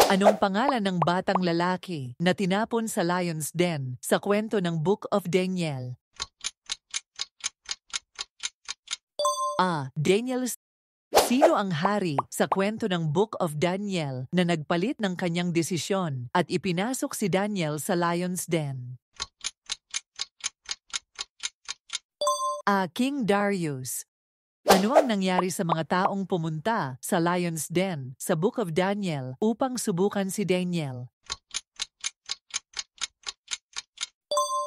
Anong pangalan ng batang lalaki na tinapon sa Lion's Den sa kwento ng Book of Daniel? A. Daniel. Sino ang hari sa kwento ng Book of Daniel na nagpalit ng kanyang desisyon at ipinasok si Daniel sa Lion's Den? A. King Darius. Ano ang nangyari sa mga taong pumunta sa Lion's Den sa Book of Daniel upang subukan si Daniel?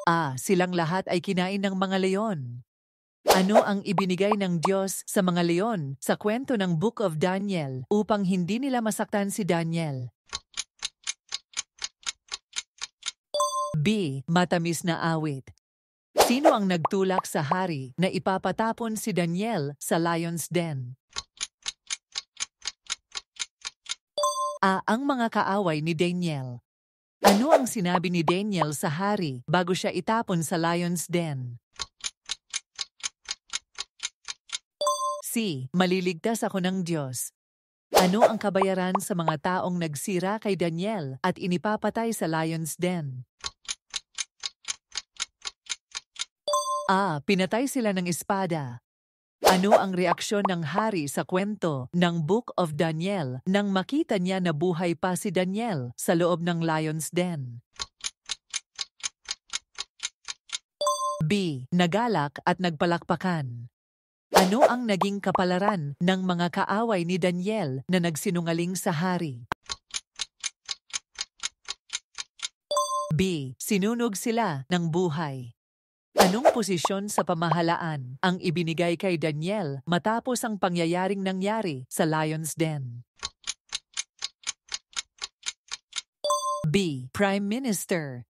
A. Silang lahat ay kinain ng mga leon. Ano ang ibinigay ng Diyos sa mga leon sa kwento ng Book of Daniel upang hindi nila masaktan si Daniel? B. Matamis na awit. Sino ang nagtulak sa hari na ipapatapon si Daniel sa Lion's Den? A. Ang mga kaaway ni Daniel. Ano ang sinabi ni Daniel sa hari bago siya itapon sa Lion's Den? C. Maliligtas ako ng Diyos. Ano ang kabayaran sa mga taong nagsira kay Daniel at inipapatay sa Lion's Den? A. Pinatay sila ng espada. Ano ang reaksyon ng hari sa kwento ng Book of Daniel nang makita niya na buhay pa si Daniel sa loob ng Lion's Den? B. Nagalak at nagpalakpakan. Ano ang naging kapalaran ng mga kaaway ni Daniel na nagsinungaling sa hari? B. Sinunog sila ng buhay. Anong posisyon sa pamahalaan ang ibinigay kay Daniel matapos ang pangyayaring nangyari sa Lion's Den? B. Prime Minister.